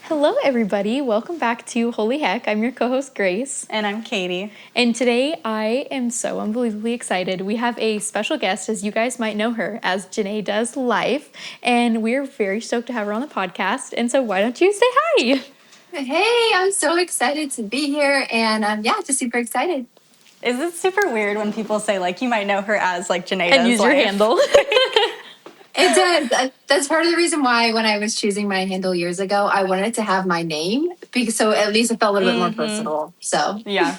Hello, everybody. Welcome back to Holy Heck. I'm your co-host, Grace. And I'm Katie. And today I am so unbelievably excited. We have a special guest, as you guys might know her, as Janae does life. And we're very stoked to have her on the podcast. And so why don't you say hi? Hey, I'm so excited to be here. And just super excited. Is it super weird when people say, like, you might know her as, like, Janae And does use life? your handle. It does. That's part of the reason why when I was choosing my handle years ago, I wanted to have my name because so at least it felt a little bit more personal. So Yeah.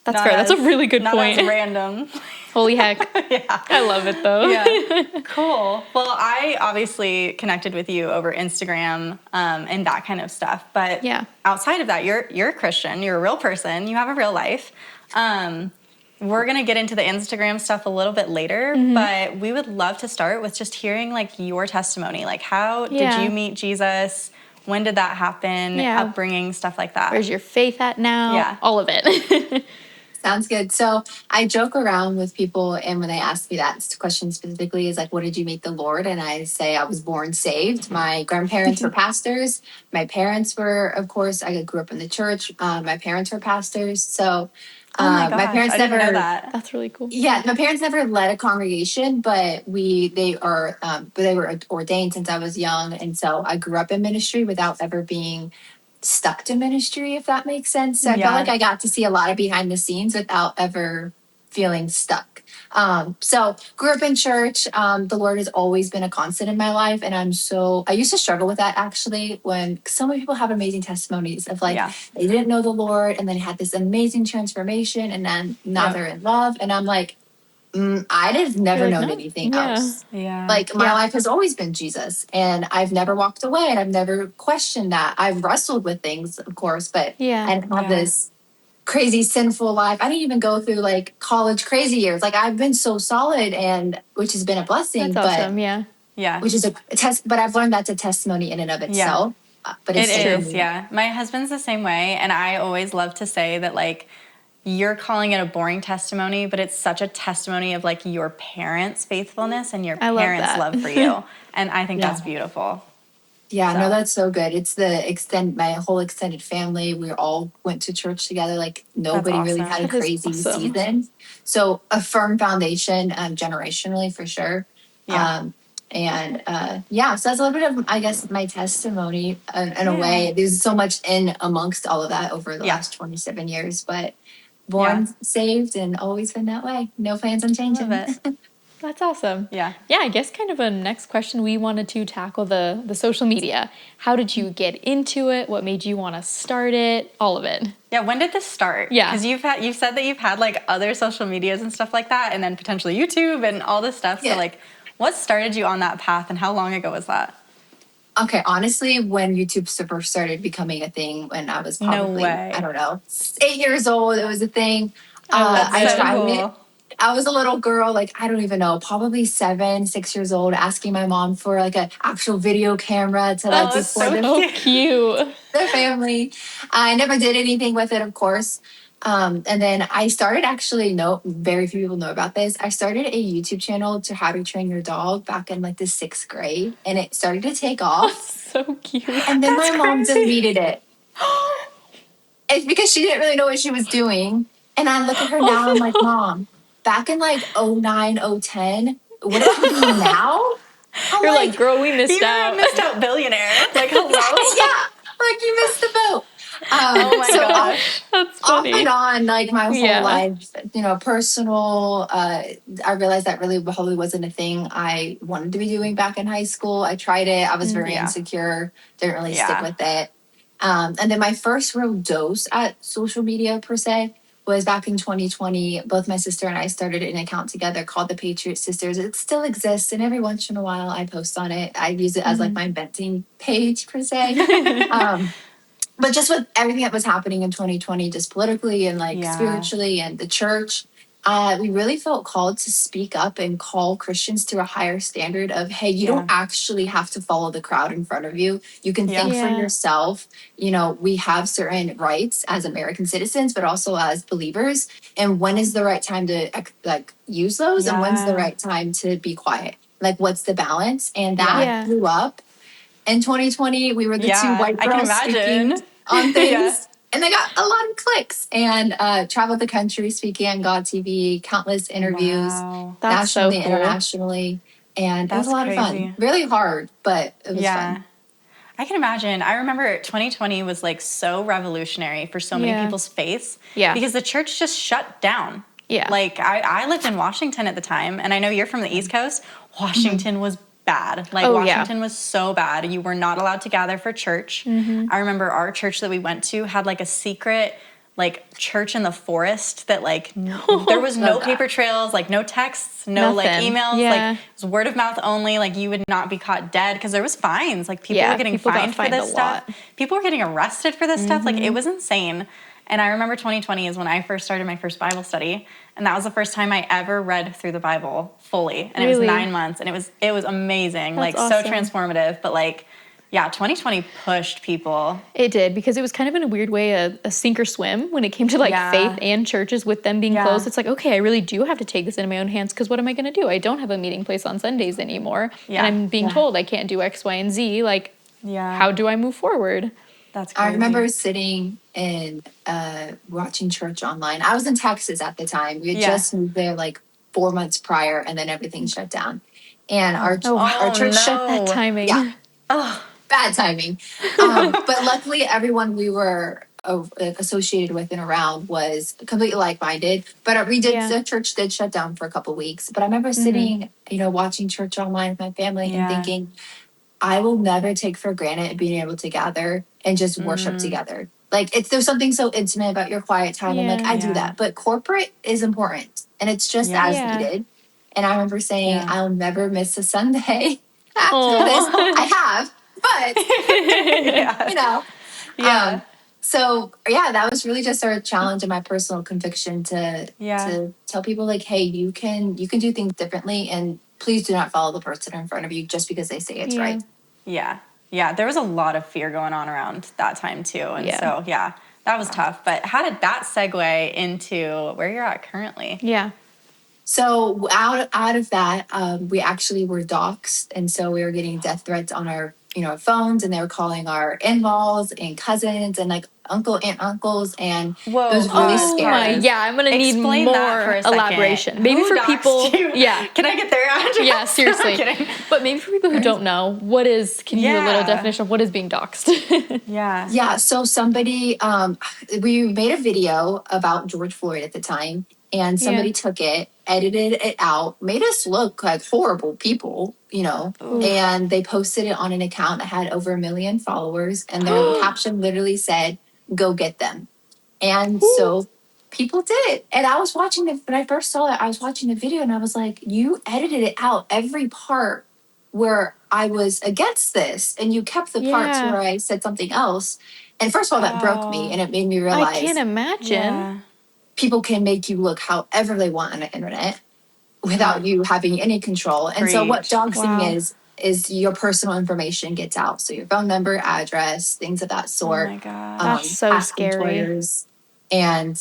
That's fair. That's a really good point. Not as random. Holy heck. Yeah. I love it, though. Yeah. Cool. Well, I obviously connected with you over Instagram and that kind of stuff. But outside of that, you're a Christian. You're a real person. You have a real life. We're going to get into the Instagram stuff a little bit later, but we would love to start with just hearing, like, your testimony. Like, how did you meet Jesus? When did that happen? Upbringing, stuff like that. Where's your faith at now? Yeah. All of it. Sounds good. So I joke around with people, and when they ask me that question specifically is like, what did you meet the Lord? And I say I was born saved. My grandparents were pastors. My parents were, of course, I grew up in the church. My parents were pastors. So oh my gosh, my parents I never didn't know that. That's really cool. Yeah, my parents never led a congregation, but they were ordained since I was young, and so I grew up in ministry without ever being stuck to ministry, if that makes sense. So I felt like I got to see a lot of behind the scenes without ever feeling stuck. So grew up in church. The Lord has always been a constant in my life. And I used to struggle with that actually when so many people have amazing testimonies of like, they didn't know the Lord and then had this amazing transformation and then now they're in love. And I'm like, I have never known anything else. Yeah. Like my life has always been Jesus and I've never walked away and I've never questioned that. I've wrestled with things, of course, but I didn't have this crazy sinful life. I didn't even go through like college crazy years. Like I've been so solid and which has been a blessing. That's awesome. Yeah. Which is a test, but I've learned that's a testimony in and of itself. But it is. Yeah. My husband's the same way. And I always love to say that like, you're calling it a boring testimony, but it's such a testimony of like your parents' faithfulness and your parents' love for you. And I think that's beautiful. Yeah, no, that's so good. It's my whole extended family. We all went to church together. Like nobody really had a crazy season. So a firm foundation, generationally for sure. Yeah. So that's a little bit of, I guess, my testimony in a way. There's so much in amongst all of that over the last 27 years, but born saved and always been that way. No plans on changing. That's awesome. Yeah, I guess kind of a next question, we wanted to tackle the social media. How did you get into it? What made you want to start it? All of it. Yeah, when did this start? Yeah. Because you've said that you've had like other social medias and stuff like that, and then potentially YouTube and all this stuff. So like, what started you on that path and how long ago was that? Okay, honestly, when YouTube first started becoming a thing when I was probably, I don't know, 8 years old, it was a thing. I tried it. I was a little girl, like, I don't even know, probably 7, 6 years old, asking my mom for like an actual video camera to like so cute. The family. I never did anything with it, of course. And then I started very few people know about this. I started a YouTube channel to how to train your dog back in like the 6th grade. And it started to take off. That's so cute. And then my mom deleted it. It's because she didn't really know what she was doing. And I look at her now and I'm like, Mom, back in like 09, 010, what are you doing now? You're like, girl, we missed out. You're a missed out billionaire. Like, hello? Like you missed the boat. Oh my gosh. That's funny. Off and on, like my whole life, personal, I realized that really probably wasn't a thing I wanted to be doing back in high school. I tried it. I was very insecure. Didn't really stick with it. And then my first real dose at social media per se was back in 2020. Both my sister and I started an account together called the Patriot Sisters. It still exists. And every once in a while I post on it. I use it as like my venting page per se. But just with everything that was happening in 2020, just politically and like spiritually and the church, we really felt called to speak up and call Christians to a higher standard of, hey, you don't actually have to follow the crowd in front of you. You can think for yourself. We have certain rights as American citizens, but also as believers. And when is the right time to like use those? And when's the right time to be quiet? Like, what's the balance? And that blew up. In 2020, we were the two white girls speaking on things. And they got a lot of clicks. And traveled the country speaking on God TV, countless interviews, nationally, internationally. And it was a lot of fun. Really hard, but it was fun. I can imagine. I remember 2020 was like so revolutionary for so many people's faiths. Yeah. Because the church just shut down. Yeah. Like I lived in Washington at the time, and I know you're from the East Coast. Washington was bad. Like Washington was so bad. You were not allowed to gather for church. I remember our church that we went to had like a secret like church in the forest that like there was no paper trails, like no texts, no like emails, like it was word of mouth only. Like you would not be caught dead because there was fines. Like people were getting fined for this stuff. People were getting arrested for this stuff. Like it was insane. And I remember 2020 is when I first started my first Bible study, and that was the first time I ever read through the Bible fully. And it was 9 months, and it was amazing. That's like awesome. So transformative. But like, yeah, 2020 pushed people. It did, because it was kind of in a weird way a sink or swim when it came to like faith and churches with them being closed. It's like, okay, I really do have to take this into my own hands, because what am I going to do? I don't have a meeting place on Sundays anymore. And I'm being told I can't do X, Y, and Z. Like, how do I move forward? That's crazy. I remember sitting and watching church online. I was in Texas at the time. We had just moved there like 4 months prior, and then everything shut down. And our church shut that timing. Yeah. Bad timing. But luckily, everyone we were associated with and around was completely like-minded. But the church did shut down for a couple of weeks. But I remember sitting, watching church online with my family and thinking, I will never take for granted being able to gather and just worship together. Like there's something so intimate about your quiet time. And like, I do that, but corporate is important, and it's just as needed. And I remember saying, I'll never miss a Sunday after this. I have, but so that was really just our challenge and my personal conviction to tell people like, hey, you can do things differently, and please do not follow the person in front of you just because they say it's right. Yeah, there was a lot of fear going on around that time too. And so, that was tough. But how did that segue into where you're at currently? Yeah. So out of that, we actually were doxxed. And so we were getting death threats on our phones, and they were calling our in-laws and cousins and like aunt, uncles, and it was really scary. I'm gonna need more elaboration. Maybe for people. Can I get their address? Yeah, seriously. But maybe for people who don't know, can you do a little definition of what is being doxxed? Yeah. So somebody, we made a video about George Floyd at the time, and somebody took it, edited it out, made us look like horrible people, and they posted it on an account that had over 1 million followers, and their caption literally said, "Go get them." And so people did it. And I was watching when I first saw it, I was watching the video, and I was like, you edited it out, every part where I was against this, and you kept the parts where I said something else. And first of all, that broke me, and it made me realize, I can't imagine. People can make you look however they want on the internet without you having any control. And so what doxing is your personal information gets out. So your phone number, address, things of that sort. Oh my God. That's so scary. Employers. And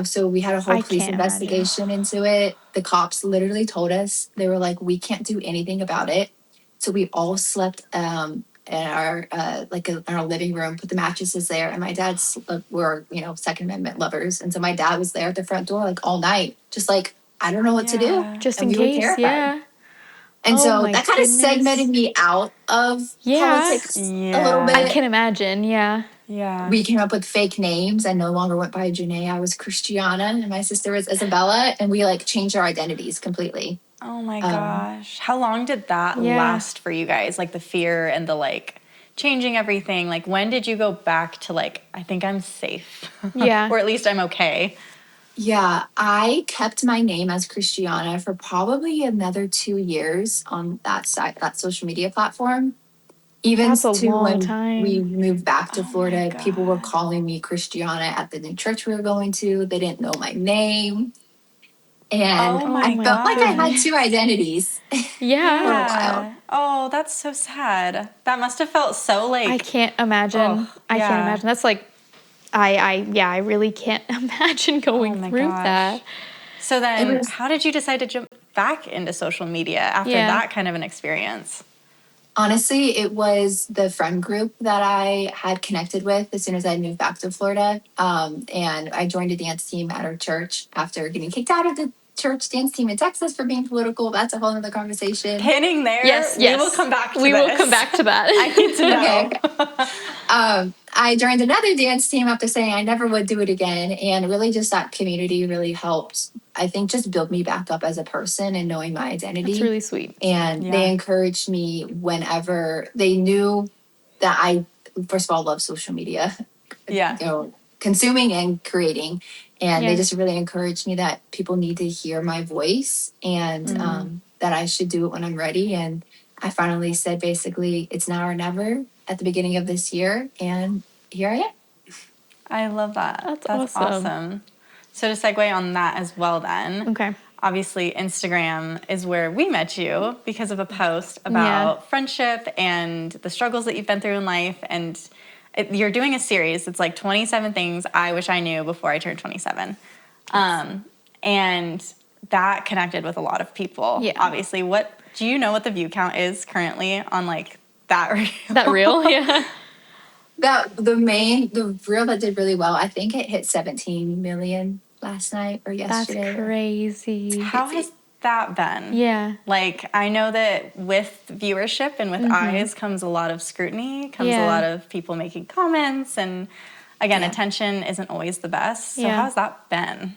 so we had a whole police investigation into it. The cops literally told us, they were like, we can't do anything about it. So we all slept in our in our living room, put the mattresses there, and my dad's we're Second Amendment lovers, and so my dad was there at the front door like all night, just like, I don't know what to do, just in case. And so that kind of segmented me out of politics a little bit. I can imagine. We came up with fake names. I no longer went by Janae. I was Christiana, and my sister was Isabella, and we changed our identities completely. Oh my gosh. How long did that last for you guys? Like the fear and the changing everything. Like when did you go back to I think I'm safe? Or at least I'm okay. Yeah, I kept my name as Christiana for probably another 2 years on that social media platform. Even when we moved back to Florida, people were calling me Christiana at the new church we were going to. They didn't know my name. And I felt like I had 2 identities for a while. Oh, that's so sad. That must have felt so I can't imagine. I can't imagine. That's I really can't imagine going through that. So then how did you decide to jump back into social media after that kind of an experience? Honestly, it was the friend group that I had connected with as soon as I moved back to Florida. And I joined a dance team at our church after getting kicked out of the church dance team in Texas for being political. That's a whole other conversation. Pinning there. Yes. We will come back to this. We will come back to that. I need to know. Okay. I joined another dance team after saying I never would do it again. And really just that community really helped, I think, just build me back up as a person and knowing my identity. That's really sweet. And they encouraged me whenever they knew that I, first of all, love social media. Yeah. You know, consuming and creating. And they just really encouraged me that people need to hear my voice and that I should do it when I'm ready. And I finally said, basically, it's now or never at the beginning of this year. And here I am. I love that. That's awesome. So to segue on that as well then. Okay. Obviously, Instagram is where we met you because of a post about friendship and the struggles that you've been through in life. And you're doing a series. It's like 27 things I wish I knew before I turned 27. And that connected with a lot of people. Yeah. Obviously, what do you know what the view count is currently on like that reel? That reel, yeah. The reel that did really well, I think it hit 17 million last night or yesterday. That's crazy. How has that been? Yeah. Like, I know that with viewership and with eyes comes a lot of scrutiny, comes a lot of people making comments, and again, attention isn't always the best. So how's that been?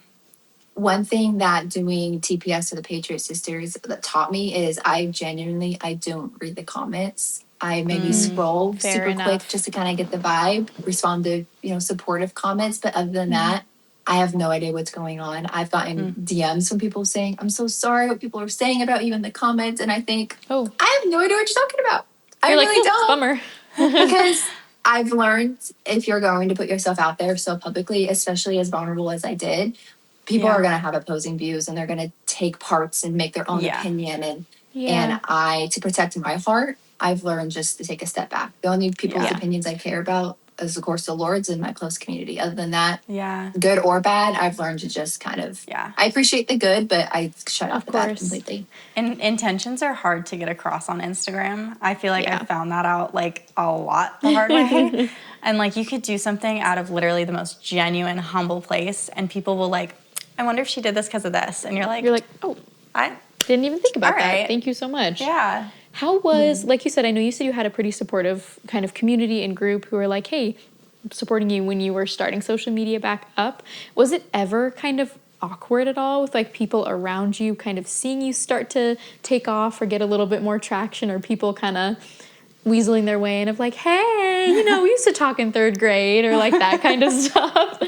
One thing that doing TPS or the Patriot Sisters that taught me is I don't read the comments. I maybe scroll super quick just to kind of get the vibe, respond to, supportive comments. But other than that, I have no idea what's going on. I've gotten DMs from people saying, I'm so sorry what people are saying about you in the comments. And I think, I have no idea what you're talking about. I really don't. Bummer. Because I've learned if you're going to put yourself out there so publicly, especially as vulnerable as I did, people are going to have opposing views and they're going to take parts and make their own opinion. And to protect my heart, I've learned just to take a step back. The only people's opinions I care about is, of course, the Lord's and my close community. Other than that, good or bad, I've learned to just kind of, I appreciate the good, but I shut off the bad completely. And intentions are hard to get across on Instagram. I feel like I've found that out like a lot the hard way. And like you could do something out of literally the most genuine, humble place, and people will like, I wonder if she did this because of this. And you're like, oh, I didn't even think about that. Thank you so much. Yeah. How was, like you said, I know you said you had a pretty supportive kind of community and group who were like, hey, supporting you when you were starting social media back up. Was it ever kind of awkward at all with like people around you kind of seeing you start to take off or get a little bit more traction, or people kind of weaseling their way in of like, hey, we used to talk in third grade, or like that kind of stuff?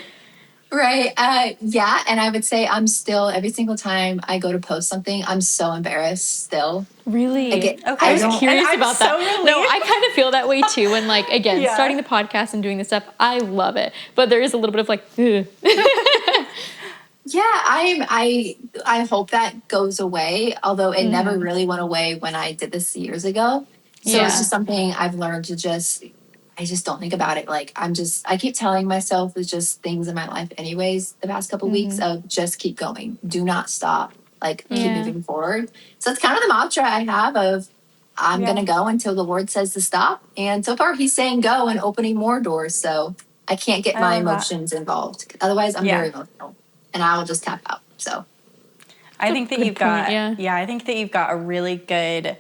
Right. Yeah. And I would say I'm still, every single time I go to post something, I'm so embarrassed still. Really? I was curious about that. No, I kind of feel that way too. And like, again, starting the podcast and doing this stuff, I love it. But there is a little bit of like, ugh. Yeah, I hope that goes away. Although it never really went away when I did this years ago. So it's just something I've learned to I just don't think about it. Like I keep telling myself there's just things in my life anyways, the past couple weeks of just keep going. Do not stop. Like keep moving forward. So it's kind of the mantra I have of I'm going to go until the Lord says to stop. And so far he's saying go and opening more doors. So I can't get my emotions involved. Otherwise I'm very emotional and I will just tap out. So I think that you've got, I think that you've got a really good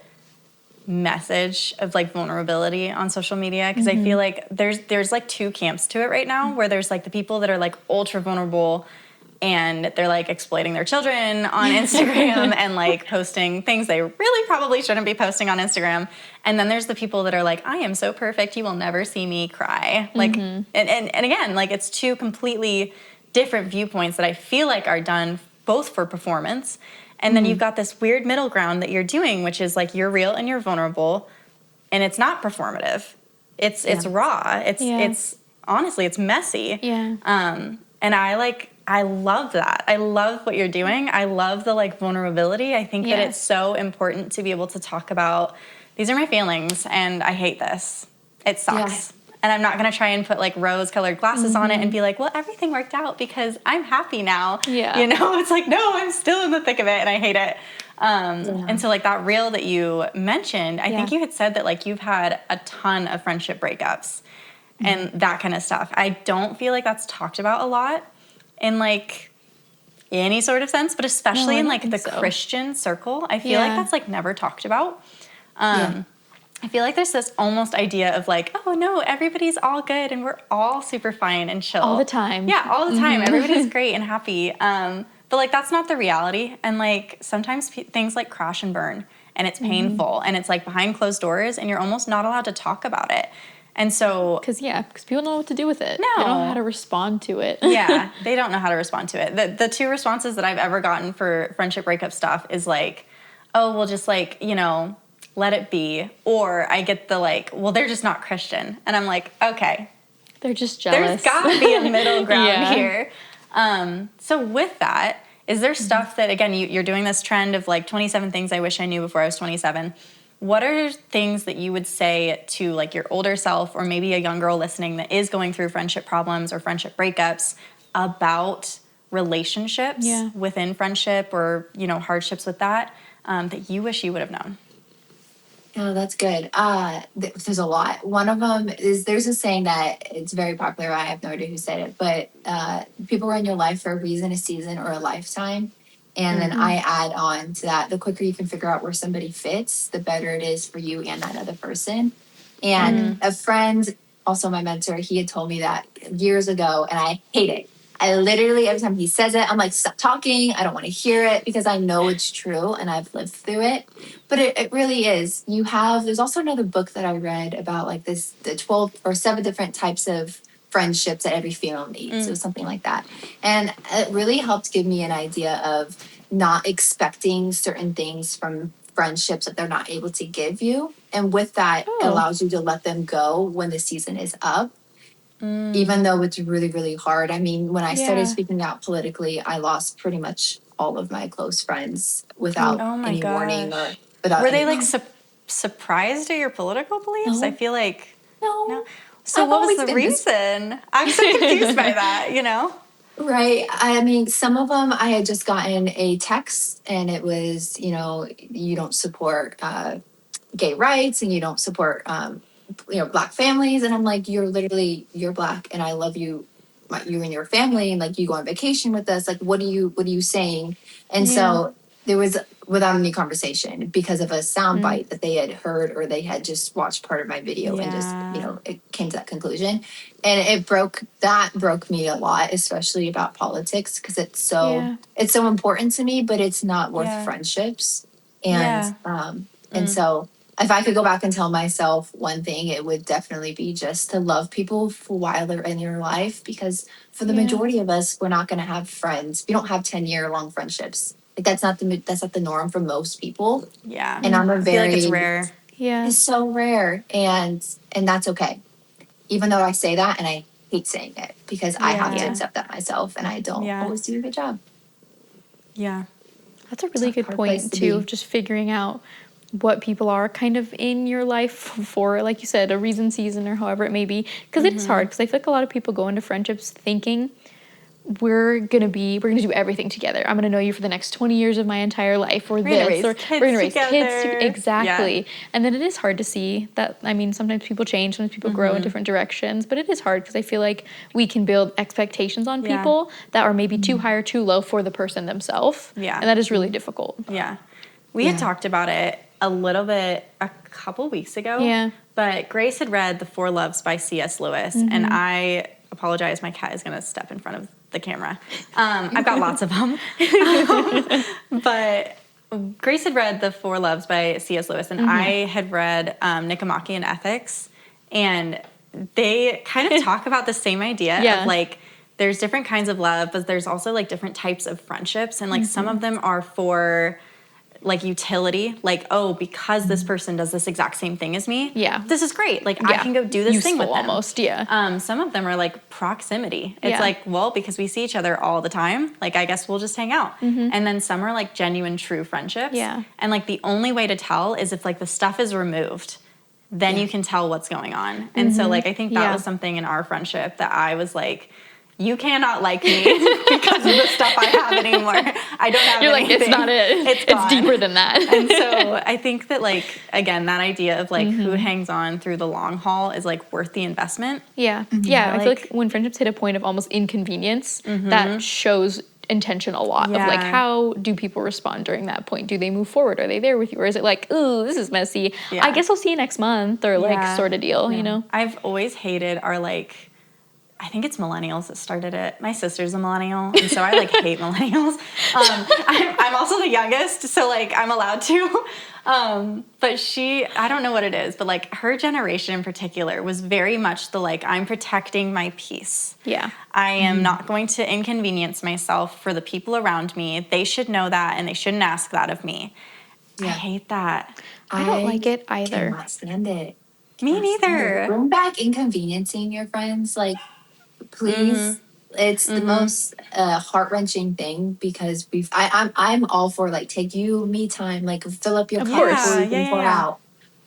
message of like vulnerability on social media, because I feel like there's like two camps to it right now, where there's like the people that are like ultra vulnerable and they're like exploiting their children on Instagram and like posting things they really probably shouldn't be posting on Instagram. And then there's the people that are like, I am so perfect, you will never see me cry. Like and again, like it's two completely different viewpoints that I feel like are done both for performance. And then you've got this weird middle ground that you're doing, which is like you're real and you're vulnerable, and it's not performative. It's raw. It's honestly, it's messy. Yeah. And I love that. I love what you're doing. I love the like vulnerability. I think that it's so important to be able to talk about, these are my feelings and I hate this. It sucks. And I'm not going to try and put like rose-colored glasses on it and be like, well, everything worked out because I'm happy now. Yeah. It's like, no, I'm still in the thick of it and I hate it. And so like that reel that you mentioned, I think you had said that like you've had a ton of friendship breakups and that kind of stuff. I don't feel like that's talked about a lot in like any sort of sense, but especially in like the Christian circle, I feel like that's like never talked about. I feel like there's this almost idea of like, oh no, everybody's all good and we're all super fine and chill. All the time. Yeah, all the time. Everybody's great and happy. But like that's not the reality. And like sometimes things like crash and burn and it's painful and it's like behind closed doors and you're almost not allowed to talk about it. And so... Because people don't know what to do with it. No. They don't know how to respond to it. Yeah, they don't know how to respond to it. The two responses that I've ever gotten for friendship breakup stuff is like, oh, well, just like, you know, let it be. Or I get the like, well, they're just not Christian. And I'm like, okay. They're just jealous. There's got to be a middle ground here. So with that, is there stuff that, again, you're doing this trend of like 27 things I wish I knew before I was 27. What are things that you would say to like your older self or maybe a young girl listening that is going through friendship problems or friendship breakups about relationships within friendship or, you know, hardships with that, that you wish you would have known? Oh, that's good. There's a lot. One of them is there's a saying that it's very popular. I have no idea who said it, but people are in your life for a reason, a season, or a lifetime. And then I add on to that, the quicker you can figure out where somebody fits, the better it is for you and that other person. And a friend, also my mentor, he had told me that years ago, and I hate it. I literally, every time he says it, I'm like, stop talking. I don't want to hear it because I know it's true and I've lived through it. But it really is. There's also another book that I read about like the 12 or 7 different types of friendships that every female needs. It was something like that. And it really helped give me an idea of not expecting certain things from friendships that they're not able to give you. And with that, it allows you to let them go when the season is up. Even though it's really, really hard. I mean, when I started speaking out politically, I lost pretty much all of my close friends without any warning or without. Were they like surprised at your political beliefs? No. I feel like no. So what was the reason? I'm so confused by that, you know? Right. I mean, some of them I had just gotten a text and it was, you know, you don't support gay rights and you don't support, Black families. And I'm like, you're Black and I love you, you and your family. And like, you go on vacation with us. Like, what are you saying? And so there was, without any conversation, because of a soundbite that they had heard or they had just watched part of my video and just, it came to that conclusion. And it broke me a lot, especially about politics, because it's so important to me, but it's not worth friendships. And and so if I could go back and tell myself one thing, it would definitely be just to love people for while they're in your life, because for the majority of us, we're not going to have friends. We don't have 10-year-long friendships. Like that's not the norm for most people. Yeah. And I feel like it's rare. Yeah. It's so rare. And that's okay. Even though I say that and I hate saying it because I have to accept that myself and I don't always do a good job. Yeah. That's a really good point too, of just figuring out what people are kind of in your life for, like you said, a reason, season, or however it may be. Because it is hard, because I feel like a lot of people go into friendships thinking we're gonna do everything together. I'm gonna know you for the next 20 years of my entire life, or we're gonna raise kids exactly. Yeah. And then it is hard to see that. I mean, sometimes people change, sometimes people grow in different directions, but it is hard because I feel like we can build expectations on people that are maybe too high or too low for the person themselves. Yeah. And that is really difficult. Yeah. We had talked about it a little bit a couple weeks ago. Yeah. But Grace had read The Four Loves by C.S. Lewis, and I apologize, my cat is gonna step in front of the camera. I've got lots of them. But Grace had read The Four Loves by C.S. Lewis, and I had read Nicomachean Ethics, and they kind of talk about the same idea of like, there's different kinds of love, but there's also like different types of friendships, and like some of them are for like utility, like, oh, because this person does this exact same thing as me, this is great. Like, I can go do this thing with them. Almost, some of them are like proximity. It's like, well, because we see each other all the time, like, I guess we'll just hang out. And then some are like genuine, true friendships. And like the only way to tell is if like the stuff is removed, then you can tell what's going on. And so like, I think that was something in our friendship that I was like, you cannot like me because of the stuff I have anymore. I don't have anything. It's not it. It's deeper than that. And so I think that, like, again, that idea of, like, who hangs on through the long haul is, like, worth the investment. Yeah. Yeah, I feel like when friendships hit a point of almost inconvenience, that shows intention a lot of, like, how do people respond during that point? Do they move forward? Are they there with you? Or is it like, ooh, this is messy. I guess I'll see you next month, or like sort of deal, you know? I've always hated our, like, I think it's millennials that started it. My sister's a millennial, and so I, like, hate millennials. I'm also the youngest, so, like, I'm allowed to. But I don't know what it is, but, like, her generation in particular was very much the, like, I'm protecting my peace. Yeah. I am not going to inconvenience myself for the people around me. They should know that, and they shouldn't ask that of me. Yeah. I hate that. I don't like it either. I cannot stand it. Me neither. Bring back inconveniencing your friends, like, please. It's the most heart-wrenching thing, because I'm all for, like, take me time, like, fill up your cup before you can pour out.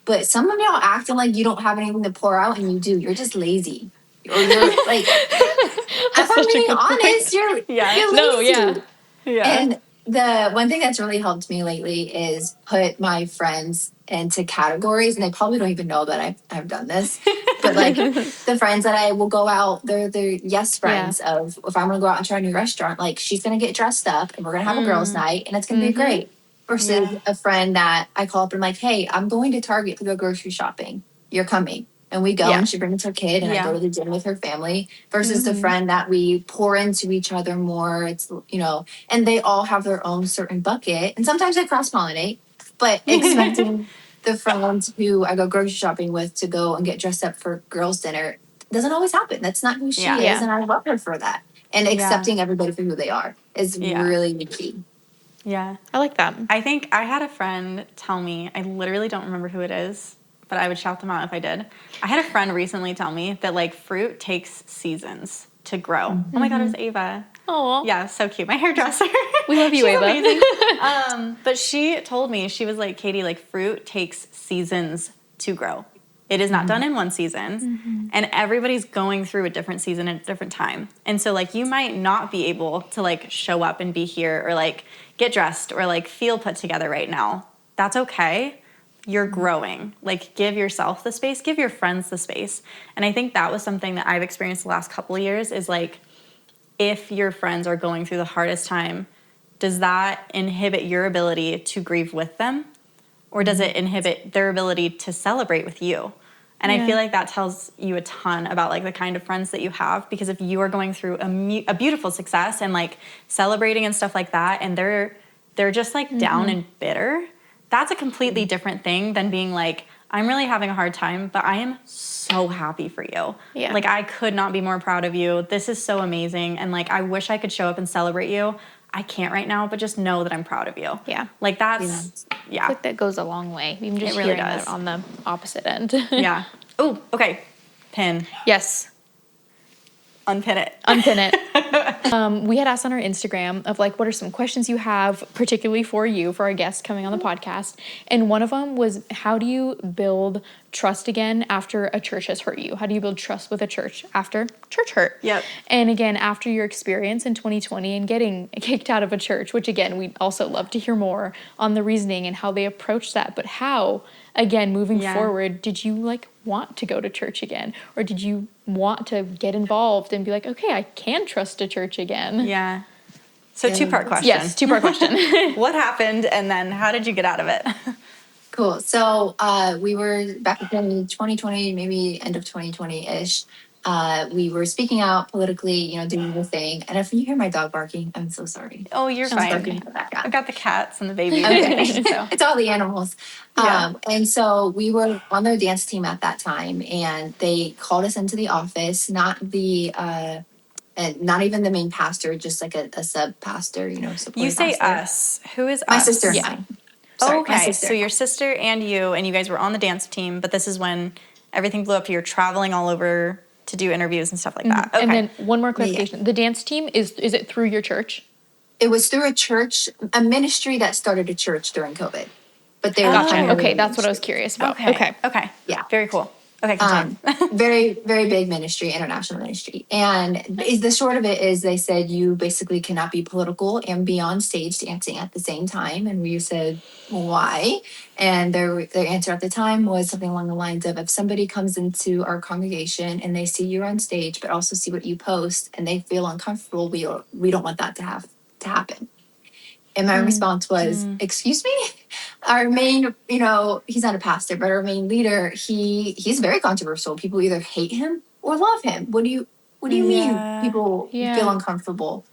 But some of y'all acting like you don't have anything to pour out, and you do. You're just lazy, or you're like, if I'm being honest, you're lazy. And the one thing that's really helped me lately is put my friends into categories, and they probably don't even know that I've done this. But, like, the friends that I will go out, they're yes friends of, if I'm going to go out and try a new restaurant, like, she's going to get dressed up and we're going to have a girls' night and it's going to be great. Versus a friend that I call up and I'm like, hey, I'm going to Target to go grocery shopping. You're coming. And we go and she brings her kid and I go to the gym with her family. Versus the friend that we pour into each other more. It's, you know, and they all have their own certain bucket. And sometimes they cross-pollinate. But expecting the friends who I go grocery shopping with to go and get dressed up for girls' dinner doesn't always happen. That's not who she is, and I love her for that. And accepting everybody for who they are is really key. Yeah. I like that. I think I had a friend tell me, I literally don't remember who it is, but I would shout them out if I did. I had a friend recently tell me that, like, fruit takes seasons to grow. Oh my God, it was Ava. Oh, yeah, so cute. My hairdresser. We love you, Ava. Amazing. But she told me, she was like, Katie, like, fruit takes seasons to grow. It is not done in one season, and everybody's going through a different season at a different time. And so, like, you might not be able to, like, show up and be here or, like, get dressed or, like, feel put together right now. That's okay. You're growing. Like, give yourself the space, give your friends the space. And I think that was something that I've experienced the last couple of years is, like, if your friends are going through the hardest time, does that inhibit your ability to grieve with them? Or does it inhibit their ability to celebrate with you? And I feel like that tells you a ton about, like, the kind of friends that you have. Because if you are going through a beautiful success and, like, celebrating and stuff like that, and they're just, like, down and bitter, that's a completely different thing than being like, I'm really having a hard time, but I am so happy for you. Yeah. Like, I could not be more proud of you. This is so amazing. And, like, I wish I could show up and celebrate you. I can't right now, but just know that I'm proud of you. Yeah. Like, that's, I feel like that goes a long way. Even just really hearing that on the opposite end. Yeah. Oh, okay. Pin. Yes. Unpin it. Unpin it. We had asked on our Instagram of, like, what are some questions you have, particularly for you, for our guests coming on the podcast. And one of them was, how do you build trust again after a church has hurt you? How do you build trust with a church after church hurt? Yep. And again, after your experience in 2020 and getting kicked out of a church, which again, we'd also love to hear more on the reasoning and how they approach that. But how, again, moving forward, did you, like, want to go to church again? Or did you want to get involved and be like, okay, I can trust a church again? Yeah. So two-part question. Yes, two-part question. What happened, and then how did you get out of it? Cool. So we were back in 2020, maybe end of 2020-ish. We were speaking out politically, you know, doing the thing. And if you hear my dog barking, I'm so sorry. Oh, you're fine. I've got the cats and the babies. Okay. So. It's all the animals. Yeah. And so we were on their dance team at that time, and they called us into the office, not even the main pastor, just like a sub pastor, you know. You say pastor. Us. Who is my us? Sister and I. Sorry, okay, so your sister and you guys were on the dance team, but this is when everything blew up. You're traveling all over to do interviews and stuff like that. Okay. And then one more clarification. Yeah. The dance team, is it through your church? It was through a church, a ministry that started a church during COVID. But they gotcha. Okay, that's what I was curious about. Okay. Yeah. Very cool. Okay, continue. Very, very big ministry, international ministry. And the short of it is they said you basically cannot be political and be on stage dancing at the same time. And we said, why? And their answer at the time was something along the lines of, if somebody comes into our congregation and they see you on stage, but also see what you post and they feel uncomfortable, we don't want that to happen. And my response was, excuse me? Our main, he's not a pastor, but our main leader, he's very controversial. People either hate him or love him. What do you mean people feel uncomfortable?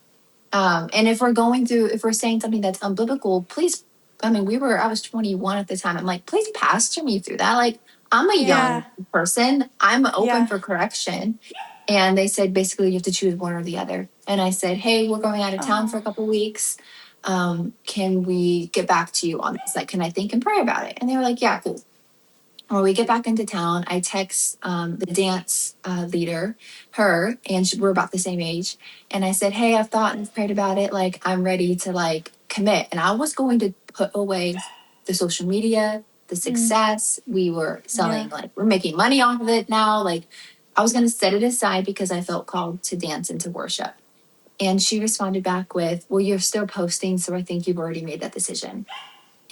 And if we're saying something that's unbiblical, please, I was 21 at the time. I'm like, please pastor me through that. Like, I'm a young person. I'm open for correction. And they said, basically, you have to choose one or the other. And I said, hey, we're going out of town for a couple of weeks. Can we get back to you on this? Like, can I think and pray about it? And they were like, yeah, cool. When we get back into town, I text the dance leader, and we're about the same age. And I said, hey, I've thought and prayed about it. Like, I'm ready to like commit. And I was going to put away the social media, the success. We were selling, like, we're making money off of it now. Like, I was going to set it aside because I felt called to dance and to worship. And she responded back with, well, you're still posting, so I think you've already made that decision.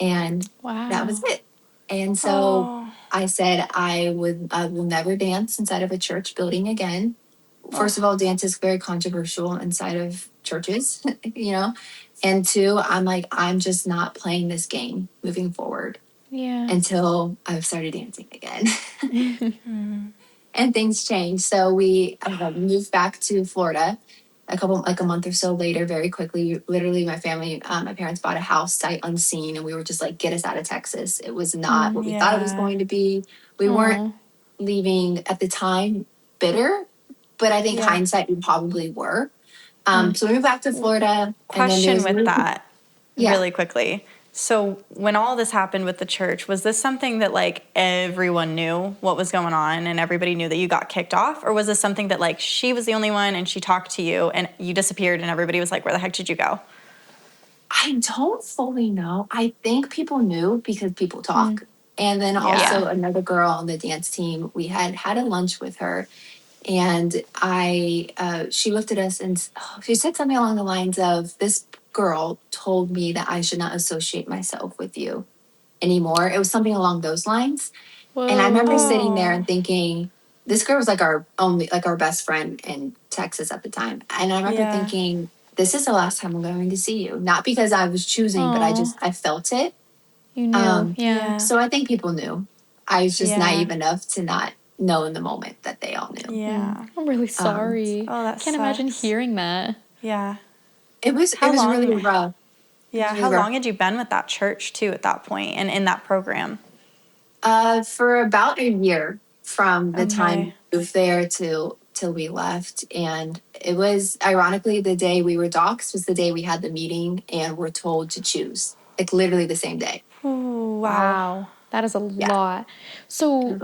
And that was it. And so I said, I will never dance inside of a church building again. First of all, dance is very controversial inside of churches, And two, I'm like, I'm just not playing this game moving forward. Yeah. Until I've started dancing again. And things changed. So we moved back to Florida a month or so later, very quickly. Literally, my parents bought a house sight unseen, and we were just like, get us out of Texas. It was not what we thought it was going to be. We weren't leaving at the time bitter, but I think hindsight, we probably were. So we moved back to Florida. Question with that really quickly. So when all this happened with the church, was this something that like everyone knew what was going on and everybody knew that you got kicked off? Or was this something that like she was the only one and she talked to you and you disappeared and everybody was like, where the heck did you go? I don't fully know. I think people knew because people talk. And then also another girl on the dance team, we had a lunch with her. And she looked at us and she said something along the lines of, this girl told me that I should not associate myself with you anymore. It was something along those lines. Whoa. And I remember sitting there and thinking, this girl was like our best friend in Texas at the time. And I remember thinking, this is the last time I'm going to see you. Not because I was choosing, but I felt it. You knew. So I think people knew. I was just naive enough to not know in the moment that they all knew. Yeah. I'm really sorry. That I can't imagine hearing that. Yeah. It was really rough. Yeah. How long had you been with that church too at that point and in that program? For about a year from the time we moved there till we left. And it was, ironically, the day we were doxxed was the day we had the meeting and were told to choose. Like literally the same day. Ooh, wow. That is a lot. So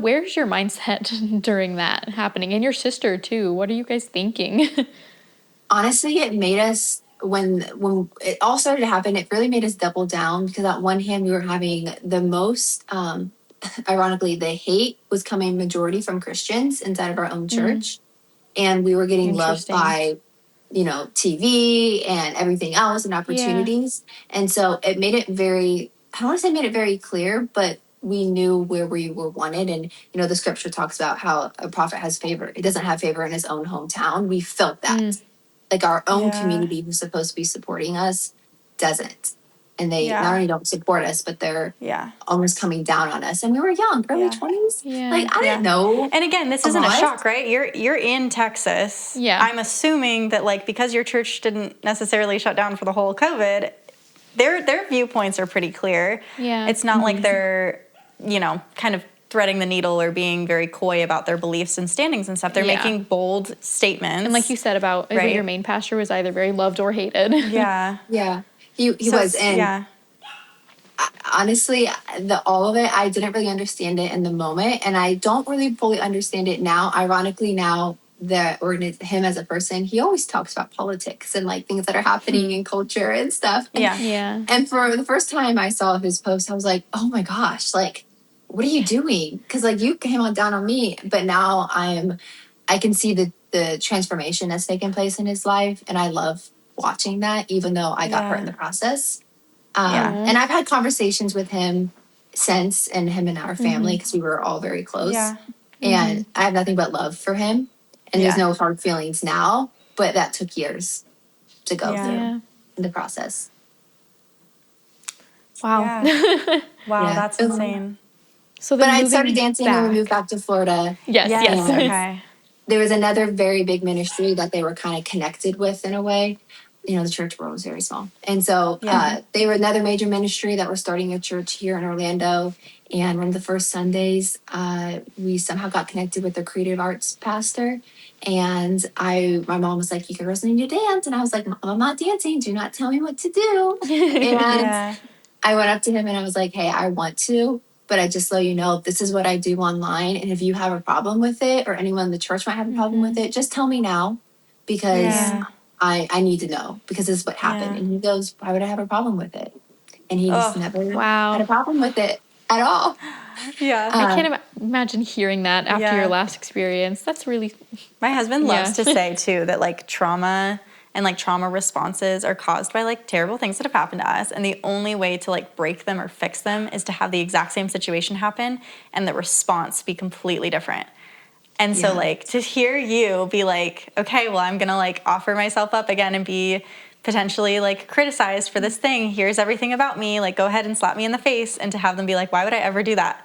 where's your mindset during that happening? And your sister too. What are you guys thinking? Honestly, it made us, when it all started to happen, it really made us double down because on one hand, we were having the most, ironically, the hate was coming majority from Christians inside of our own church. And we were getting loved by, TV and everything else and opportunities. Yeah. And so it made it I don't want to say made it very clear, but we knew where we were wanted. And, the scripture talks about how a prophet has favor. It doesn't have favor in his own hometown. We felt that. Like our own community who's supposed to be supporting us doesn't. And they not only don't support us, but they're almost coming down on us. And we were young, early 20s. Yeah. Like, I didn't know. And again, this isn't a shock, right? You're in Texas. Yeah. I'm assuming that, like, because your church didn't necessarily shut down for the whole COVID, their viewpoints are pretty clear. Yeah. It's not like they're, kind of threading the needle or being very coy about their beliefs and standings and stuff. They're making bold statements. And like you said about your main pastor was either very loved or hated. Yeah. Yeah. He was. And honestly, all of it, I didn't really understand it in the moment. And I don't really fully understand it now. Ironically, now that him as a person, he always talks about politics and like things that are happening in culture and stuff. And, and for the first time I saw his post, I was like, oh my gosh, like, what are you doing? Because like you came on down on me, but now I can see the transformation that's taken place in his life, and I love watching that, even though I got hurt in the process. And I've had conversations with him since, and him and our family, because we were all very close. Yeah. And I have nothing but love for him, and there's no hard feelings now, but that took years to go through in the process. Wow. Yeah. Wow, that's insane. So but I started dancing when we moved back to Florida. Yes. Okay. There was another very big ministry that they were kind of connected with in a way. You know, the church world was very small. And so they were another major ministry that were starting a church here in Orlando. And one of the first Sundays, we somehow got connected with their creative arts pastor. And my mom was like, you girls need to dance. And I was like, Mom, I'm not dancing. Do not tell me what to do. And I went up to him and I was like, hey, I want to. But I just let you know, this is what I do online. And if you have a problem with it, or anyone in the church might have a problem with it, just tell me now, because I need to know, because this is what happened. And he goes, why would I have a problem with it? And he just never had a problem with it at all. Yeah. I can't imagine hearing that after your last experience. That's really... My husband loves to say, too, that, like, trauma and, like, trauma responses are caused by, like, terrible things that have happened to us. And the only way to, like, break them or fix them is to have the exact same situation happen and the response be completely different. And so, like, to hear you be like, okay, well, I'm going to, like, offer myself up again and be potentially, like, criticized for this thing. Here's everything about me. Like, go ahead and slap me in the face. And to have them be like, why would I ever do that?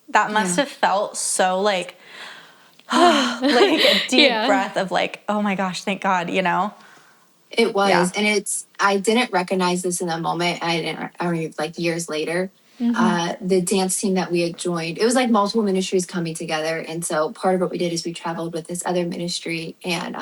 That must have felt so, like, like a deep breath of, like, oh, my gosh, thank God, you know? It was. And I didn't recognize this in the moment. I mean, like, years later. The dance team that we had joined, it was like multiple ministries coming together. And so part of what we did is we traveled with this other ministry and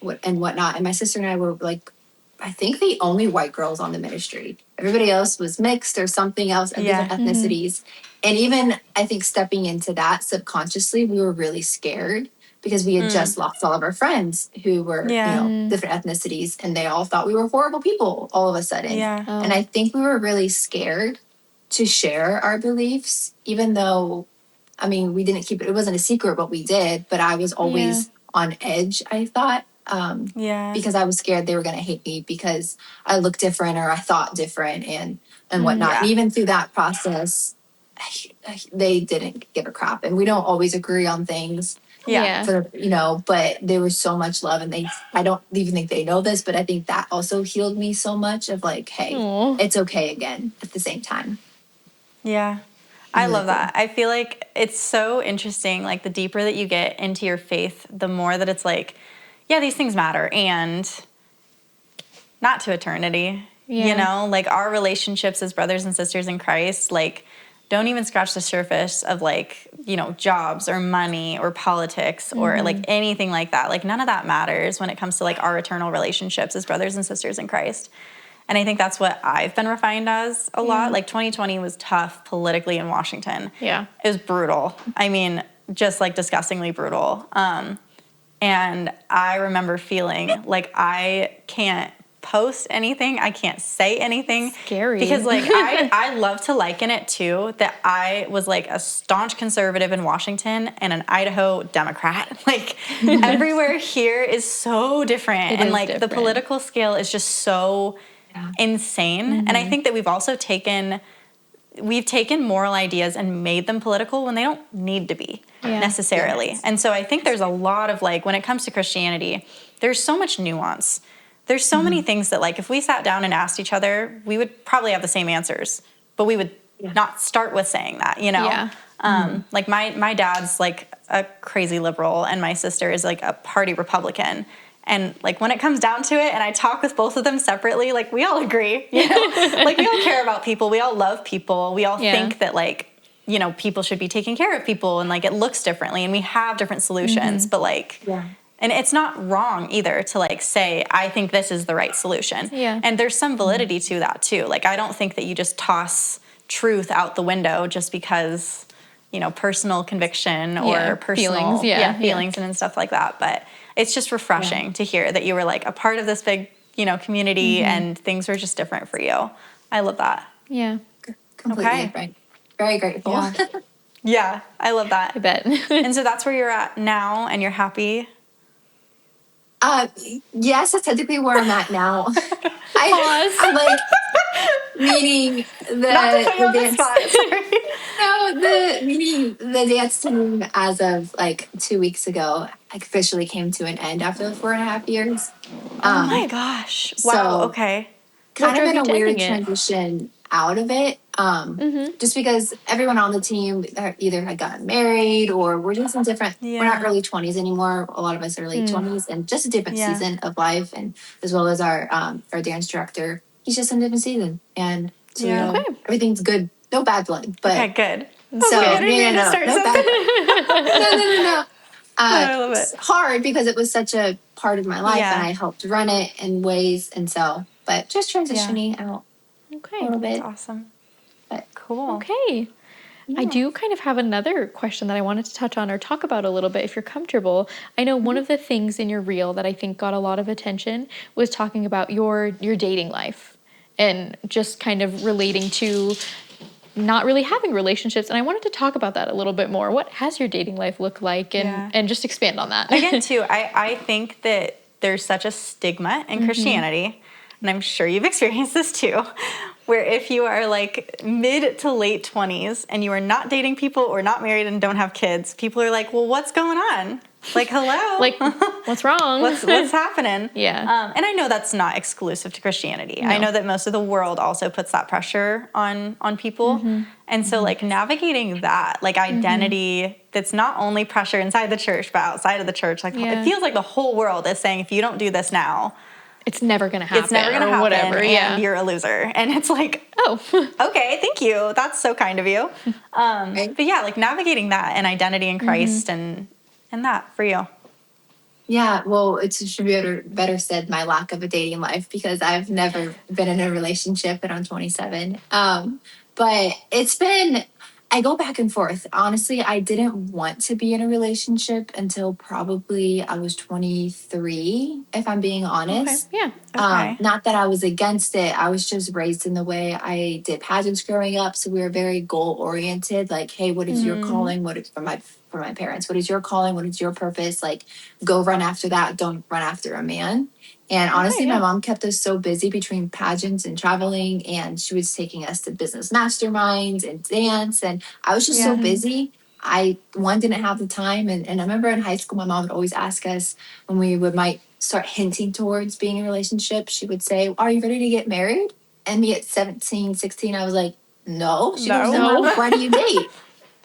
whatnot. And my sister and I were like, I think the only white girls on the ministry. Everybody else was mixed or something else of different ethnicities. And even I think stepping into that subconsciously, we were really scared because we had just lost all of our friends who were, you know, different ethnicities, and they all thought we were horrible people all of a sudden. And I think we were really scared to share our beliefs, even though, I mean, we didn't keep it. It wasn't a secret what we did, but I was always on edge, I thought, because I was scared they were going to hate me because I looked different or I thought different and whatnot. And even through that process, they didn't give a crap. And we don't always agree on things. You know, but there was so much love, and I don't even think they know this, but I think that also healed me so much of like, hey, it's okay again at the same time. Yeah. I love that. I feel like it's so interesting, like the deeper that you get into your faith, the more that it's like, yeah, these things matter, and not to eternity, you know, like our relationships as brothers and sisters in Christ, like don't even scratch the surface of like, you know, jobs or money or politics or like anything like that. Like none of that matters when it comes to like our eternal relationships as brothers and sisters in Christ. And I think that's what I've been refined as a lot. Like 2020 was tough politically in Washington. Yeah. It was brutal. I mean, just like disgustingly brutal. And I remember feeling like I can't post anything. I can't say anything. Scary. Because like I love to liken it too that I was like a staunch conservative in Washington and an Idaho Democrat. Like everywhere here is so different. And like the political scale is just so insane. And I think that we've also taken moral ideas and made them political when they don't need to be necessarily. And so I think there's a lot of like, when it comes to Christianity, there's so much nuance. There's so many things that like, if we sat down and asked each other, we would probably have the same answers, but we would not start with saying that, you know? Like my dad's like a crazy liberal and my sister is like a party Republican. And like when it comes down to it and I talk with both of them separately, like we all agree, you know, like we all care about people. We all love people. We all think that like, you know, people should be taking care of people and like it looks differently and we have different solutions, but like, and it's not wrong either to like say, I think this is the right solution. And there's some validity to that too. Like, I don't think that you just toss truth out the window just because, you know, personal conviction or personal feelings and stuff like that. But it's just refreshing to hear that you were like a part of this big, you know, community and things were just different for you. I love that. Yeah. Completely right. very grateful. Yeah, I love that. I bet. And so that's where you're at now, and you're happy? Yes, that's technically where I'm at now. I'm like, meaning Not to put you on the spot, sorry. meaning the dance team as of like 2 weeks ago officially came to an end after 4.5 years. Oh my gosh. Wow, okay. Kind of in a weird transition out of it. Just because everyone on the team either had gotten married or we're just in different, we're not early 20s anymore. A lot of us are late 20s and just a different season of life. And as well as our dance director, he's just in a different season. And so, everything's good. No bad blood. But, okay, good. So, no bad blood. No. I love it. It's hard because it was such a part of my life and I helped run it in ways. And so, but just transitioning out a little bit. That's awesome. But cool. Okay. Yeah. I do kind of have another question that I wanted to touch on or talk about a little bit if you're comfortable. I know one of the things in your reel that I think got a lot of attention was talking about your dating life and just kind of relating to not really having relationships. And I wanted to talk about that a little bit more. What has your dating life looked like? And just expand on that. Again, too, I think that there's such a stigma in Christianity, and I'm sure you've experienced this too, where if you are like mid to late 20s and you are not dating people or not married and don't have kids, people are like, well, what's going on? Like, hello? Like, what's wrong? What's happening? Yeah. And I know that's not exclusive to Christianity. No. I know that most of the world also puts that pressure on people. And so, like, navigating that, like, identity that's not only pressure inside the church, but outside of the church, like, it feels like the whole world is saying, if you don't do this now, it's never going to happen. It's never going to happen, whatever, and you're a loser. And it's like, oh, okay, thank you. That's so kind of you. But yeah, like navigating that and identity in Christ and that for you. Yeah, well, it should be better said my lack of a dating life because I've never been in a relationship and I'm 27. But it's been, I go back and forth. Honestly, I didn't want to be in a relationship until probably I was 23, if I'm being honest. Okay. Yeah. Okay. Not that I was against it. I was just raised in the way I did pageants growing up. So we were very goal oriented. Like, hey, what is your calling? What is for my parents? What is your calling? What is your purpose? Like, go run after that. Don't run after a man. And honestly, my mom kept us so busy between pageants and traveling, and she was taking us to business masterminds and dance. And I was just so busy. I didn't have the time. And I remember in high school, my mom would always ask us when we might start hinting towards being in a relationship. She would say, are you ready to get married? And me at 17, 16, I was like, no. She goes, no. Why do you date?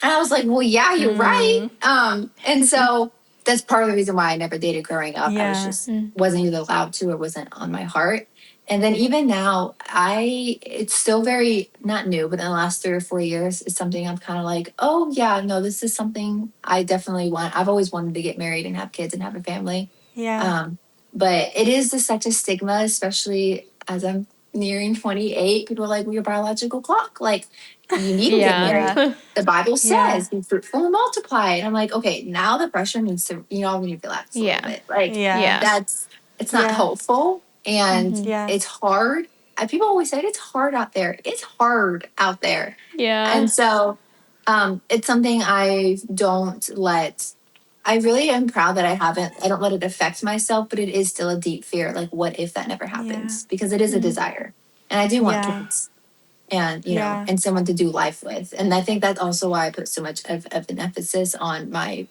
And I was like, well, yeah, you're right. And so that's part of the reason why I never dated growing up. I was just wasn't either allowed to or wasn't on my heart. And then even now, it's still very not new, but in the last 3 or 4 years, it's something I'm kind of like, oh yeah, no, this is something I definitely want. I've always wanted to get married and have kids and have a family. Yeah. But it is such a stigma, especially as I'm nearing 28. People are like, well, your biological clock, like you need to get married. The Bible says be fruitful and multiply. And I'm like, okay, now the pressure needs to, we need to relax a little bit. Like, it's not helpful. And it's hard. And people always say it's hard out there. It's hard out there. Yeah. And so it's something I really am proud that I don't let it affect myself, but it is still a deep fear. Like, what if that never happens? Because it is a desire. And I do want kids and, and someone to do life with. And I think that's also why I put so much of an emphasis on my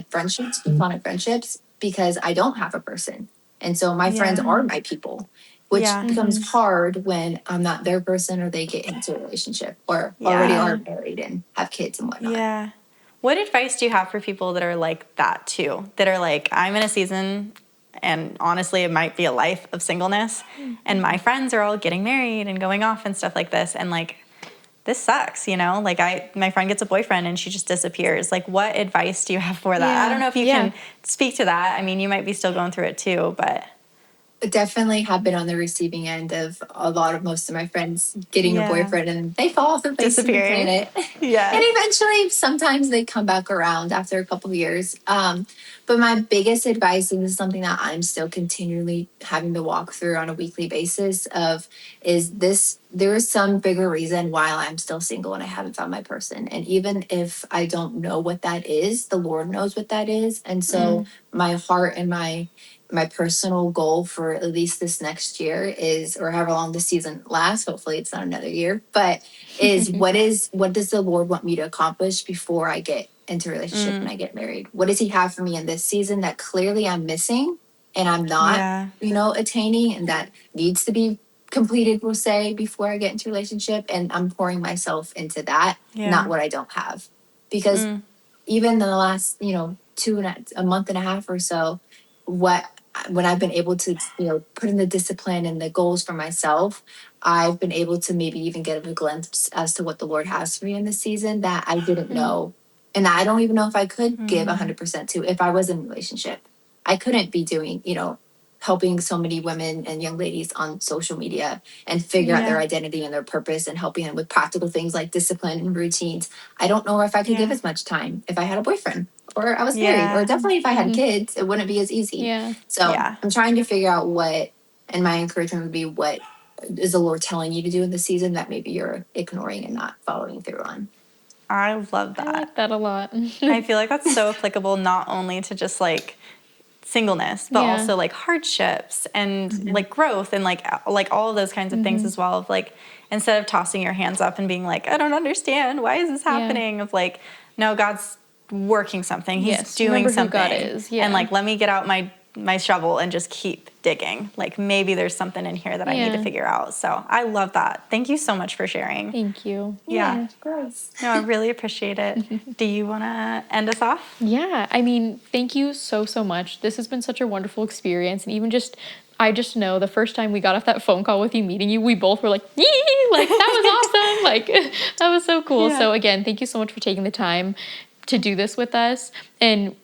friendships, platonic friendships, because I don't have a person. And so my friends are my people, which becomes hard when I'm not their person or they get into a relationship or already are married and have kids and whatnot. Yeah. What advice do you have for people that are like that too? That are like, I'm in a season, and honestly, it might be a life of singleness, and my friends are all getting married and going off and stuff like this, and like, this sucks, Like my friend gets a boyfriend and she just disappears. Like, what advice do you have for that? Yeah. I don't know if you can speak to that. I mean, you might be still going through it too, but... Definitely have been on the receiving end of most of my friends getting a boyfriend and they fall off the face of the planet. Yeah. And eventually, sometimes they come back around after a couple of years. But my biggest advice, and this is something that I'm still continually having to walk through on a weekly basis there is some bigger reason why I'm still single and I haven't found my person. And even if I don't know what that is, the Lord knows what that is. And so my heart and my personal goal for at least this next year is, or however long the season lasts, hopefully it's not another year, but what does the Lord want me to accomplish before I get into a relationship and I get married? What does he have for me in this season that clearly I'm missing and I'm not, attaining, and that needs to be completed, we'll say, before I get into a relationship? And I'm pouring myself into that, not what I don't have. Because even in the last, a month and a half or so, when I've been able to, put in the discipline and the goals for myself, I've been able to maybe even get a glimpse as to what the Lord has for me in this season that I didn't know. And I don't even know if I could give 100% to if I was in a relationship. I couldn't be doing, helping so many women and young ladies on social media and figure out their identity and their purpose and helping them with practical things like discipline and routines. I don't know if I could give as much time if I had a boyfriend or I was married, or definitely if I had kids, it wouldn't be as easy. So I'm trying to figure out and my encouragement would be, what is the Lord telling you to do in the season that maybe you're ignoring and not following through on? I love that. I like that a lot. I feel like that's so applicable, not only to just like singleness, but also like hardships and like growth and like all of those kinds of things as well. Of like, instead of tossing your hands up and being like, I don't understand, why is this happening? Of like, no, God's working something. He's doing something. God is. And like, let me get out my shovel and just keep digging. Like, maybe there's something in here that I need to figure out. So I love that. Thank you so much for sharing. Thank you. Yeah, of course. No, I really appreciate it. Do you want to end us off? Yeah. I mean, thank you so, so much. This has been such a wonderful experience. And even I just know the first time we got off that phone call with you, meeting you, we both were like, yee! Like, that was awesome. Like, that was so cool. Yeah. So again, thank you so much for taking the time to do this with us. And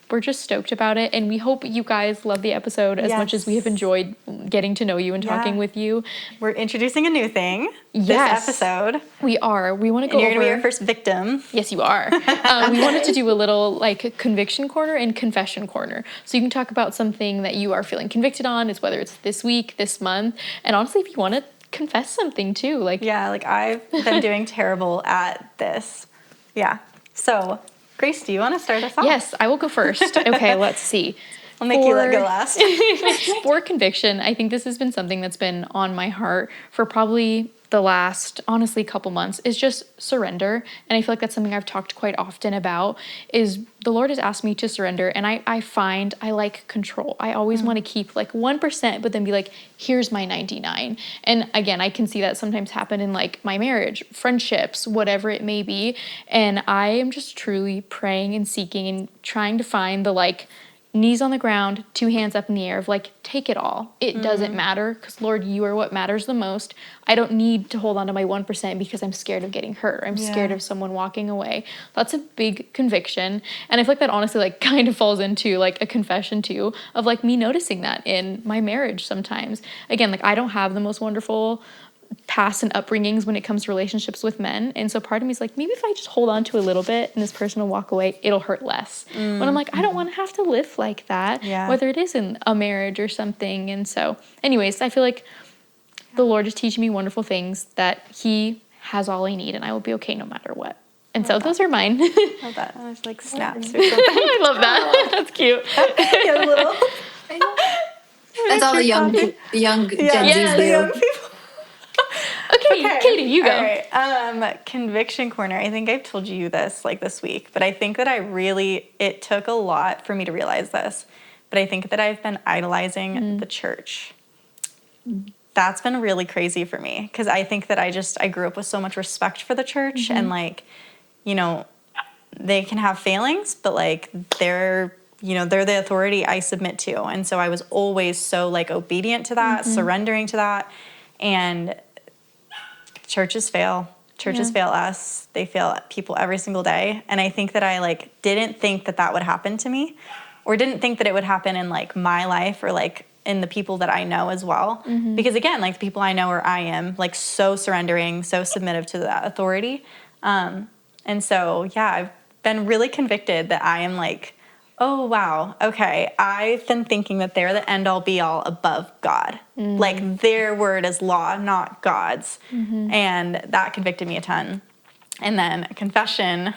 we're just stoked about it, and we hope you guys love the episode as much as we have enjoyed getting to know you and talking with you. We're introducing a new thing this episode. We are. We want to go over... You're going to be our first victim. Yes, you are. We wanted to do a little, like, conviction corner and confession corner. So you can talk about something that you are feeling convicted on, is whether it's this week, this month, and honestly, if you want to confess something, too. Like, yeah, like, I've been doing terrible at this. Yeah. So... Grace, do you want to start us off? Yes, I will go first. Okay, let's see. I'll make you let go last. For conviction, I think this has been something that's been on my heart for probably the last, honestly, couple months, is just surrender. And I feel like that's something I've talked quite often about, is the Lord has asked me to surrender. And I find I like control. I always want to keep like 1%, but then be like, here's my 99. And again, I can see that sometimes happen in like my marriage, friendships, whatever it may be. And I am just truly praying and seeking and trying to find the like, knees on the ground, 2 hands up in the air of like, take it all. It doesn't matter, because Lord, you are what matters the most. I don't need to hold on to my 1% because I'm scared of getting hurt. I'm scared of someone walking away. That's a big conviction. And I feel like that honestly like kind of falls into like a confession too, of like me noticing that in my marriage sometimes. Again, like I don't have the most wonderful past and upbringings when it comes to relationships with men, and so part of me is like, maybe if I just hold on to a little bit and this person will walk away, it'll hurt less. When I'm like, I don't want to have to live like that, whether it is in a marriage or something. And so anyways, I feel like the Lord is teaching me wonderful things, that he has all I need and I will be okay no matter what. And so those are mine. I love that. There's like snaps or something. I love that. That's cute. Yeah, little. That's all the young Gen Zs do. The young people. Okay, Katie, you go. All right. Conviction corner. I think I've told you this like this week, but I think that it took a lot for me to realize this, but I think that I've been idolizing the church. That's been really crazy for me, because I think that I grew up with so much respect for the church, and like, they can have failings, but like they're the authority I submit to. And so I was always so like obedient to that, surrendering to that. And churches fail. Churches fail us. They fail people every single day. And I think that I like didn't think that would happen to me, or didn't think that it would happen in like my life, or like in the people that I know as well. Because again, like the people I know, or I am like so surrendering, so submissive to that authority. And so, yeah, I've been really convicted that I am like Oh, wow. Okay. I've been thinking that they're the end all be all above God. Like their word is law, not God's. And that convicted me a ton. And then confession,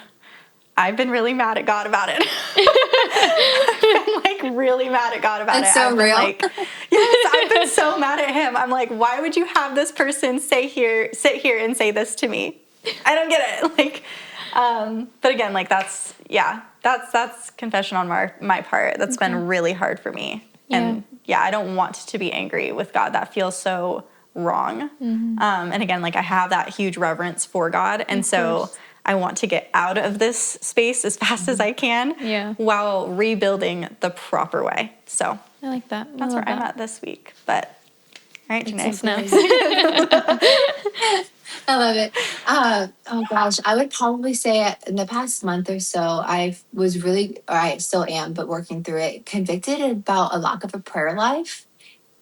I've been really mad at God about it. I've been like really mad at God about That's it. so I've real. been like, yes, I've been so mad at him. I'm like, why would you have this person sit here and say this to me? I don't get it. Like, but again, like that's confession on my part. That's been really hard for me. Yeah. And I don't want to be angry with God. That feels so wrong. And again, like I have that huge reverence for God. And so I want to get out of this space as fast as I can while rebuilding the proper way. So I like that. That's where I'm at this week. But all right, Janae. Snaps. I love it. Oh gosh, I would probably say in the past month or so, I was really, or I still am, but working through it, convicted about a lack of a prayer life.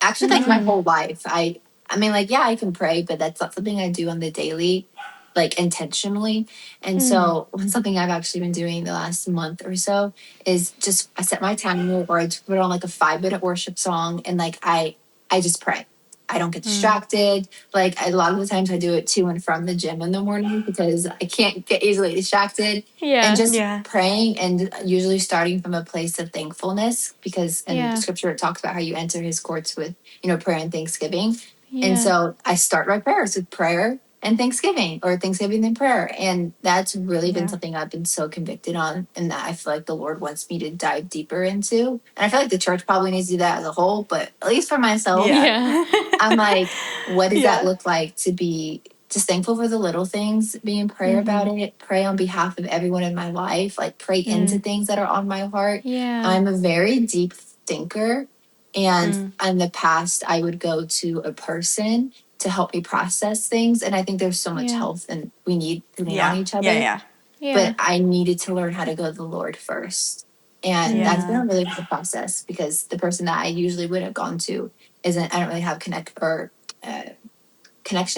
Actually, like my whole life. I mean, like, yeah, I can pray, but that's not something I do on the daily, like intentionally. And so something I've actually been doing the last month or so is just I set my timer or I put on like a 5-minute worship song and like I just pray. I don't get distracted. Like a lot of the times I do it to and from the gym in the morning because I can't get easily distracted. And just praying and usually starting from a place of thankfulness because in scripture it talks about how you enter his courts with, prayer and thanksgiving. And so I start my prayers with prayer and Thanksgiving or Thanksgiving and prayer. And that's really been something I've been so convicted on and that I feel like the Lord wants me to dive deeper into. And I feel like the church probably needs to do that as a whole, but at least for myself, I'm like, what does that look like to be just thankful for the little things, be in prayer about it, pray on behalf of everyone in my life, like pray into things that are on my heart. I'm a very deep thinker. And in the past, I would go to a person to help me process things. And I think there's so much health and we need to lean on each other. But I needed to learn how to go to the Lord first. And that's been a really good process because the person that I usually would have gone to I don't really have connection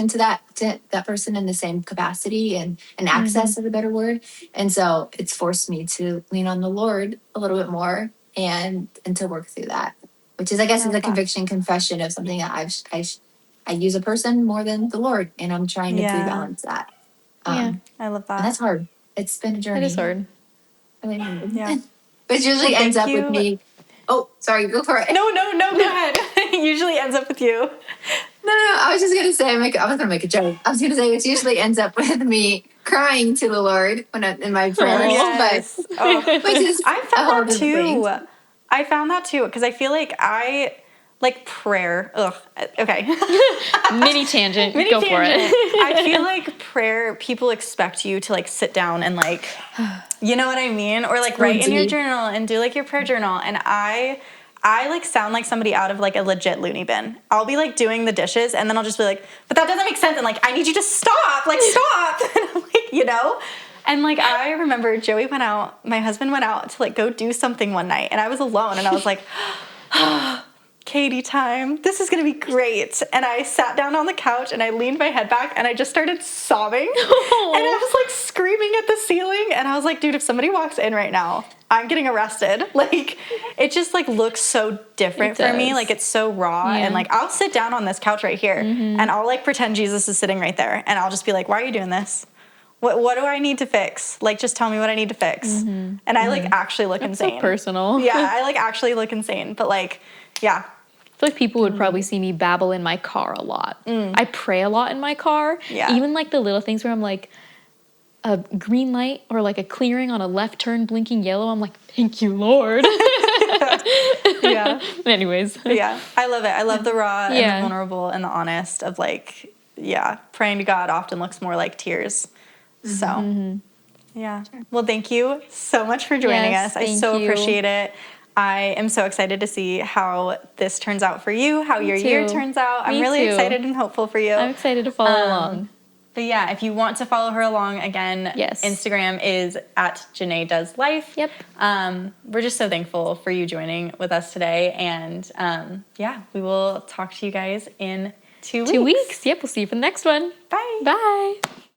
to that person in the same capacity and access is a better word. And so it's forced me to lean on the Lord a little bit more and to work through that, which is, I guess, is a conviction confession of something that I use a person more than the Lord. And I'm trying to rebalance that. I love that. And that's hard. It's been a journey. It is hard. Yeah. But it usually ends up with me. Oh, sorry, go for it. No, go ahead. It usually ends up with you. No, I was just going to say, I was going to make a joke. I was going to say it usually ends up with me crying to the Lord when in my prayers. Yes. Which is I found that too. I found that too because I feel like like prayer. Ugh. Okay. Mini tangent. Go for it. I feel like prayer, people expect you to like sit down and like, you know what I mean? Or like write in your journal and do like your prayer journal. And I like sound like somebody out of like a legit loony bin. I'll be like doing the dishes and then I'll just be like, but that doesn't make sense. And like, I need you to stop, like stop. And I'm like, And like, I remember my husband went out to like go do something one night and I was alone and I was like, Katie time. This is going to be great. And I sat down on the couch and I leaned my head back and I just started sobbing. And I was like screaming at the ceiling. And I was like, dude, if somebody walks in right now, I'm getting arrested. Like, it just like looks so different for me. Like, it's so raw. And like, I'll sit down on this couch right here and I'll like pretend Jesus is sitting right there. And I'll just be like, why are you doing this? What do I need to fix? Like, just tell me what I need to fix. And I like actually look insane. So personal. Yeah, I like actually look insane. But like, yeah. I feel like people would probably see me babble in my car a lot. I pray a lot in my car. Yeah. Even like the little things where I'm like, a green light or like a clearing on a left turn blinking yellow, I'm like, thank you, Lord. Yeah. Anyways. Yeah. I love it. I love the raw and the vulnerable and the honest of like, praying to God often looks more like tears. So, yeah. Well, thank you so much for joining us. I so appreciate it. I am so excited to see how this turns out for you, how your year turns out. I'm really excited and hopeful for you. I'm excited to follow along. But yeah, if you want to follow her along, again, Instagram is at Janae Does Life. Yep. We're just so thankful for you joining with us today. And we will talk to you guys in 2 weeks. 2 weeks. Yep. We'll see you for the next one. Bye. Bye.